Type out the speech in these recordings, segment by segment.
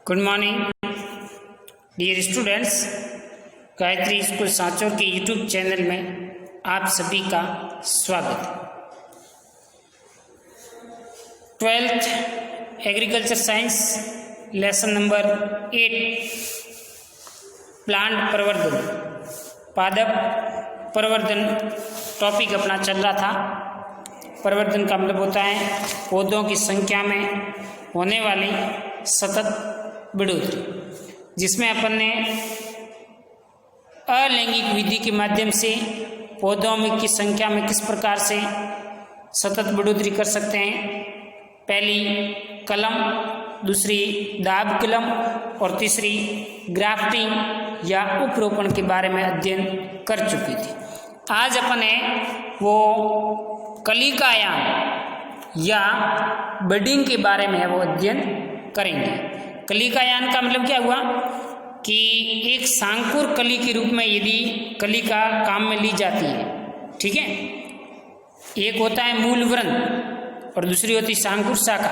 Good morning dear students, Gayatri school Sanchore के YouTube channel में आप सभी का स्वागत है। 12th agriculture science lesson number 8 plant प्रवर्धन, पादप प्रवर्धन टॉपिक अपना चल रहा था। प्रवर्धन का मतलब होता है पौधों की संख्या में होने वाली सतत बढ़ोतरी, जिसमें अपन ने अलैंगिक विधि के माध्यम से पौधों में की संख्या में किस प्रकार से सतत बढ़ोतरी कर सकते हैं। पहली कलम, दूसरी दाब कलम और तीसरी ग्राफ्टिंग या उपरोपण के बारे में अध्ययन कर चुकी थी। आज अपन ने वो कलिकायान या बडिंग के बारे में वो अध्ययन करेंगे। कलिकायान का मतलब क्या हुआ कि एक सांकुर कली के रूप में यदि कलिका काम में ली जाती है, ठीक है। एक होता है मूल व्रंत और दूसरी होती है सांकुर शाखा।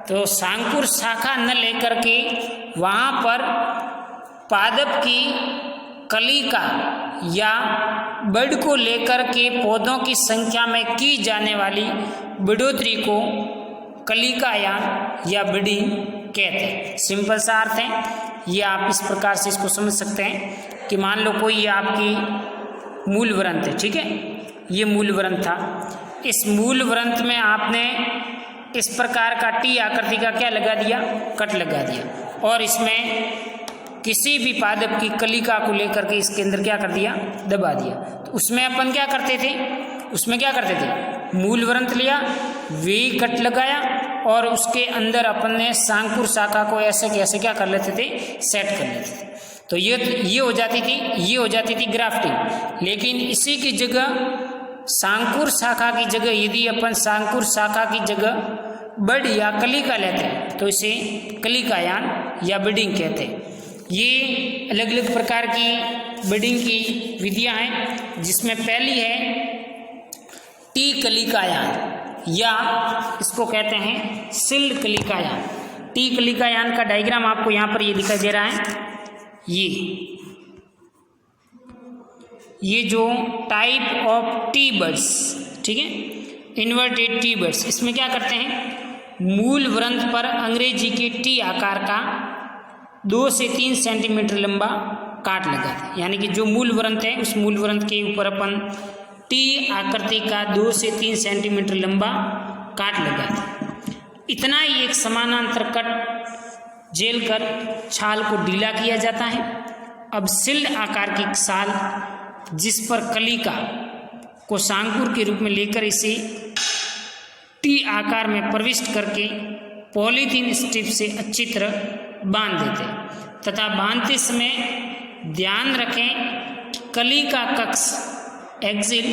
तो सांकुर शाखा न लेकर के वहाँ पर पादप की कलिका या बड को लेकर के पौधों की संख्या में की जाने वाली बढ़ोतरी को कलिकायान या बडिंग कहते हैं। सिंपल सा अर्थ है ये, आप इस प्रकार से इसको समझ सकते हैं कि मान लो कोई ये आपकी मूल व्रंत है, ठीक है। ये मूल व्रंत था। इस मूल व्रंत में आपने इस प्रकार का टी आकृति का क्या लगा दिया, कट लगा दिया, और इसमें किसी भी पादप की कलिका को लेकर के इसके अंदर क्या कर दिया, दबा दिया। तो उसमें अपन क्या करते थे, मूल व्रंत लिया, वी कट लगाया और उसके अंदर अपन ने सांकुर शाखा को ऐसे कैसे क्या कर लेते थे, सेट कर लेते थे। तो ये हो जाती थी ग्राफ्टिंग। लेकिन इसी की जगह सांकुर शाखा की जगह यदि अपन सांकुर शाखा की जगह बड या कलिका लेते हैं तो इसे कलिकायान या बडिंग कहते हैं। ये अलग अलग प्रकार की बडिंग की विधियां हैं, जिसमें पहली है टी कलिकायान या इसको कहते हैं सिल्ड कलिकायान। टी कलिकायान का डायग्राम आपको यहाँ पर ये दिखाई दे रहा है। ये जो टाइप ऑफ टी बड्स, ठीक है, इन्वर्टेड टी बड्स, इसमें क्या करते हैं, मूल व्रंत पर अंग्रेजी के टी आकार का 2 से 3 सेंटीमीटर लंबा काट लगाते हैं। यानी कि जो मूल व्रंत है उस मूल व्रंत के ऊपर अपन टी आकृति का 2 से 3 सेंटीमीटर लंबा काट लगाते हैं। इतना ही एक समानांतर कट जेल कर छाल को ढीला किया जाता है। अब सिल्ड आकार की छाल जिस पर कलिका को सांकुर के रूप में लेकर इसे टी आकार में प्रविष्ट करके पॉलीथीन स्ट्रिप से अच्छी तरह बांध देते हैं तथा बांधते समय ध्यान रखें कलिका कक्ष एक्सिल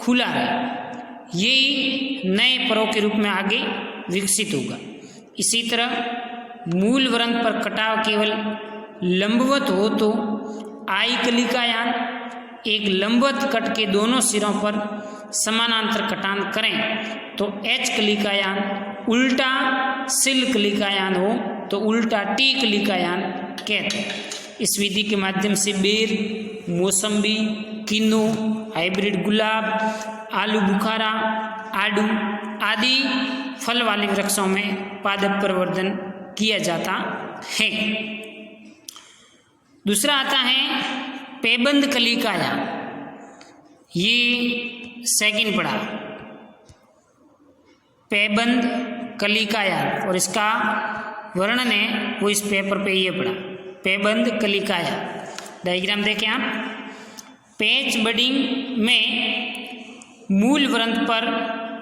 खुला रहे। ये नए परों के रूप में आगे विकसित होगा। इसी तरह मूल व्रंत पर कटाव केवल लंबवत हो तो आई कलिकायान, एक लंबवत कट के दोनों सिरों पर समानांतर कटान करें तो एच कलिकायान, उल्टा सिल कलिकायान हो तो उल्टा टी कलिकायान कहते हैं। इस विधि के माध्यम से बेर, मौसम्बी, किन्नू, हाइब्रिड गुलाब, आलू बुखारा, आड़ू आदि फल वाले वृक्षों में पादप प्रवर्धन किया जाता है। दूसरा आता है पेबंद कलिकायान। ये सेकंड पढ़ा, पेबंद कलिकायान, और इसका वर्णन है वो इस पेपर पे ये पढ़ा, पेबंद कलिकायान। डायग्राम देखें आप। पैच बडिंग में मूल व्रंत पर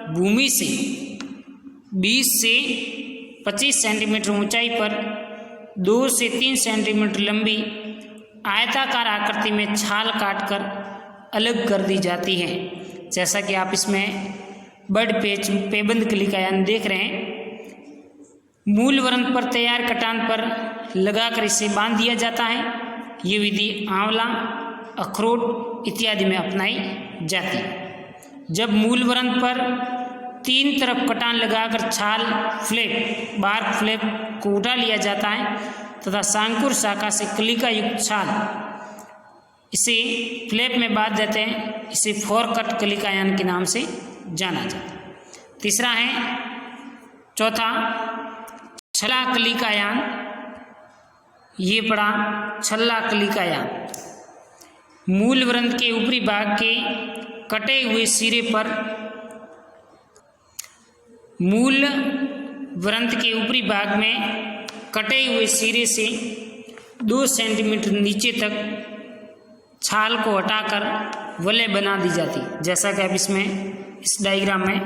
भूमि से 20 से 25 सेंटीमीटर ऊंचाई पर 2 से 3 सेंटीमीटर लंबी आयताकार आकृति में छाल काटकर अलग कर दी जाती है। जैसा कि आप इसमें बड पेच पेबंद कलिकायान देख रहे हैं। मूल व्रंत पर तैयार कटान पर लगाकर इसे बांध दिया जाता है। ये विधि आंवला, अखरोट इत्यादि में अपनाई जाती है। जब मूल व्रंत पर 3 तरफ कटान लगाकर छाल फ्लैप, बार्क फ्लैप को उठा लिया जाता है तथा सांकुर शाखा से कलिका युक्त छाल, इसे फ्लैप में बांध देते हैं। इसे फोरकट कलिकायान के नाम से जाना जाता है। तीसरा है, चौथा छल्ला कलिकायान। ये पड़ा छल्ला कलिकायान। मूल वृंत के ऊपरी भाग के कटे हुए सिरे पर, मूल वृंत के ऊपरी भाग में कटे हुए सिरे से 2 सेंटीमीटर नीचे तक छाल को हटाकर वलय बना दी जाती है, जैसा कि आप इसमें इस डायग्राम में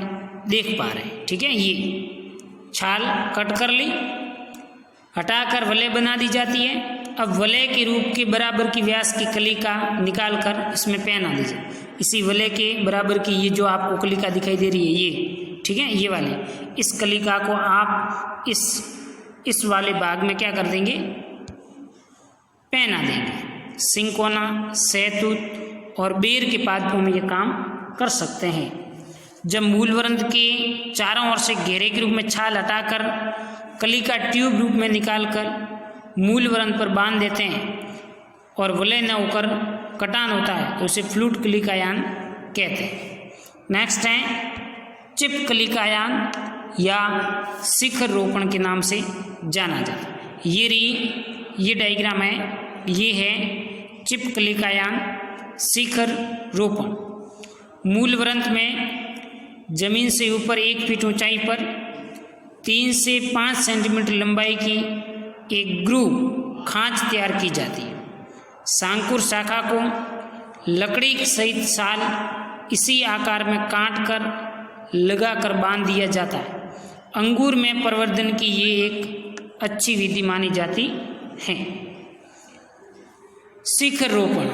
देख पा रहे हैं। ठीक है, ये छाल कट कर ली, हटाकर वलय बना दी जाती है। अब वलय के रूप के बराबर की व्यास की कलिका निकालकर इसमें पहना दी जाए। इसी वलय के बराबर की ये जो आपको कलिका दिखाई दे रही है, ये ठीक है, ये वाले, इस कलिका को आप इस वाले भाग में क्या कर देंगे, पहना देंगे। सिंकोना, सहतूत और बेर के पादपों में ये काम कर सकते हैं। जब मूल वृंत के चारों ओर से घेरे के रूप में छाल हटाकर कलिका ट्यूब रूप में निकालकर मूल वृंत पर बांध देते हैं और वलय न होकर कटान होता है, तो उसे फ्लूट कलिकायान कहते हैं। नेक्स्ट है चिप कलिकायान या शिखर रोपण के नाम से जाना जाता है। ये डायग्राम है, ये है चिप कलिकायान, शिखर रोपण। मूल वृंत में जमीन से ऊपर 1 फीट ऊंचाई पर 3 से 5 सेंटीमीटर लंबाई की एक ग्रूव खांच तैयार की जाती है। सांकुर शाखा को लकड़ी सहित साल इसी आकार में काट कर लगाकर बांध दिया जाता है। अंगूर में प्रवर्धन की ये एक अच्छी विधि मानी जाती है। शिखर रोपण,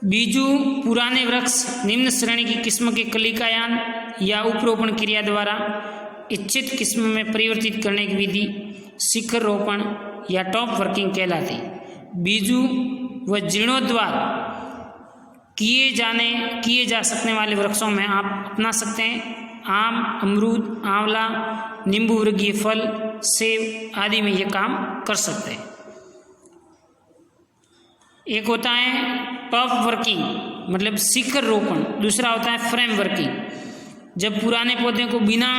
बीजू पुराने वृक्ष निम्न श्रेणी की किस्म के कलिकायान या उपरोपण क्रिया द्वारा इच्छित किस्म में परिवर्तित करने की विधि शिखर रोपण या टॉप वर्किंग कहलाती। बीजू व जीर्णोद्वार किए जा सकने वाले वृक्षों में आप अपना सकते हैं आम, अमरूद, आंवला, नींबू वर्गीय फल, सेब आदि में ये काम कर सकते हैं। एक होता है टॉप वर्किंग मतलब शिखर रोपण, दूसरा होता है फ्रेम वर्किंग। जब पुराने पौधे को बिना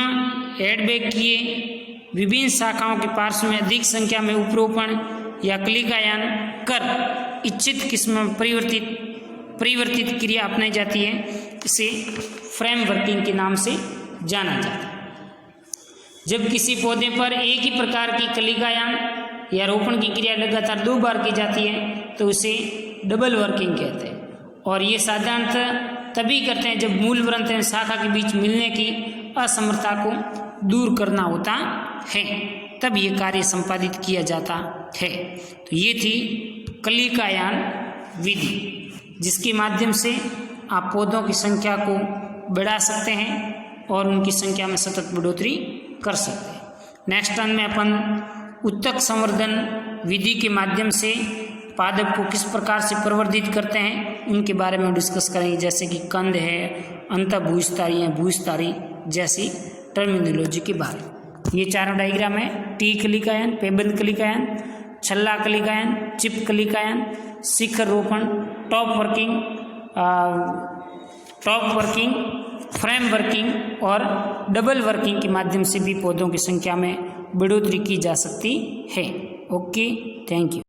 हेडबैक किए विभिन्न शाखाओं के पार्श्व में अधिक संख्या में उपरोपण या कलिकायान कर इच्छित किस्म में परिवर्तित क्रिया अपनाई जाती है, इसे फ्रेम वर्किंग के नाम से जाना जाता है। जब किसी पौधे पर एक ही प्रकार की कलिकायान या रोपण की क्रिया लगातार 2 बार की जाती है तो उसे डबल वर्किंग कहते हैं। और ये साधारणतः तभी करते हैं जब मूल वृंत एवं शाखा के बीच मिलने की असमर्थता को दूर करना होता है, तब ये कार्य संपादित किया जाता है। तो ये थी कलिकायान विधि, जिसके माध्यम से आप पौधों की संख्या को बढ़ा सकते हैं और उनकी संख्या में सतत बढ़ोतरी कर सकते हैं। नेक्स्ट टर्न में अपन उत्तक संवर्धन विधि के माध्यम से पादप को किस प्रकार से प्रवर्धित करते हैं उनके बारे में डिस्कस करेंगे, जैसे कि कंद है, अंतःभूस्थारी है, भूस्थारी जैसी टर्मिनोलॉजी के बारे। ये चारों डायग्राम है, टी कलिकायान, पेबंद कलिकायान, छल्ला कलिकायान, चिप कलिकायान, शिखर रोपण, टॉप वर्किंग, फ्रेम वर्किंग और डबल वर्किंग के माध्यम से भी पौधों की संख्या में बढ़ोतरी की जा सकती है। Okay, thank you.